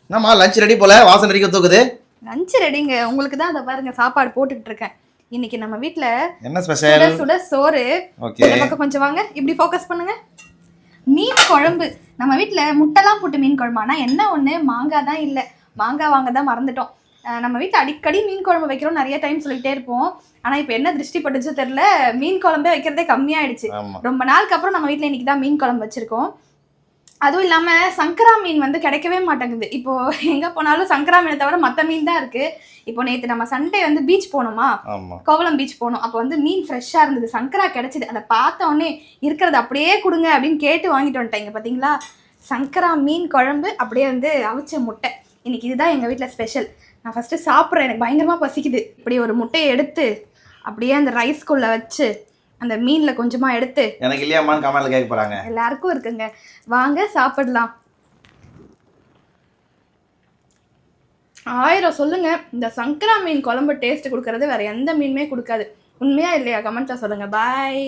என்னம்மா lunch ready போல, வாசனை அடிக்க தூக்குது. லஞ்ச் ரெடிங்க, உங்களுக்கு தான் அதை பாருங்க சாப்பாடு போட்டுக்கிட்டு இருக்கேன். இன்னைக்கு நம்ம வீட்ல என்ன ஸ்பெஷல்? சுட சோறு. ஓகே, இந்த பக்கம் கொஞ்சம் வாங்க, இப்படி ஃபோக்கஸ் பண்ணுங்க. மீன் குழம்பு. நம்ம வீட்ல முட்டைலாம் போட்டு மீன் குழம்பு. ஆனா என்ன ஒண்ணு, மாங்காய் தான் இல்லை. மாங்காய் வாங்க தான் மறந்துட்டோம். நம்ம வீட்டில் அடிக்கடி மீன் குழம்பு வைக்கிறோம், நிறைய டைம் சொல்லிட்டே இருப்போம். ஆனால் இப்போ என்ன திருஷ்டி பட்டுச்சோ தெரியல, மீன் குழம்பே வைக்கிறதே கம்மியாயிடுச்சு. ரொம்ப நாளுக்கு அப்புறம் நம்ம வீட்டில் இன்னைக்கு தான் மீன் குழம்பு வச்சிருக்கோம். அதுவும் இல்லாமல் சங்கரா மீன் வந்து கிடைக்கவே மாட்டேங்குது. இப்போ எங்கே போனாலும் சங்கரா மீனை தவிர மற்ற மீன் தான் இருக்கு. இப்போ நேற்று நம்ம சண்டே வந்து பீச் போனோமா, கோவளம் பீச் போனோம். அப்போ வந்து மீன் ஃப்ரெஷ்ஷாக இருந்தது, சங்கரா கிடைச்சிது. அதை பார்த்த உடனே இருக்கிறது அப்படியே கொடுங்க அப்படின்னு கேட்டு வாங்கிட்டு வந்துட்டாங்க. பார்த்தீங்களா, சங்கரா மீன் குழம்பு அப்படியே வந்து அவிச்ச முட்டை. இன்னைக்கு இதுதான் எங்கள் வீட்டில் ஸ்பெஷல். நான் ஃபஸ்ட்டு சாப்பிட்றேன், எனக்கு பயங்கரமாக பசிக்குது. இப்படி ஒரு முட்டையை எடுத்து அப்படியே அந்த ரைஸ்குள்ளே வச்சு அந்த மீனில் கொஞ்சமாக எடுத்து, எனக்கு இல்லையாமான்னு கமெண்ட்ல கேட்க போகிறாங்க. எல்லாருக்கும் இருக்குங்க, வாங்க சாப்பிடலாம். 1000 சொல்லுங்க, இந்த சங்கரா மீன் குழம்பு டேஸ்ட் கொடுக்கறது வேற எந்த மீனுமே கொடுக்காது. உண்மையா இல்லையா? கமெண்ட்ல சொல்லுங்க. பாய்.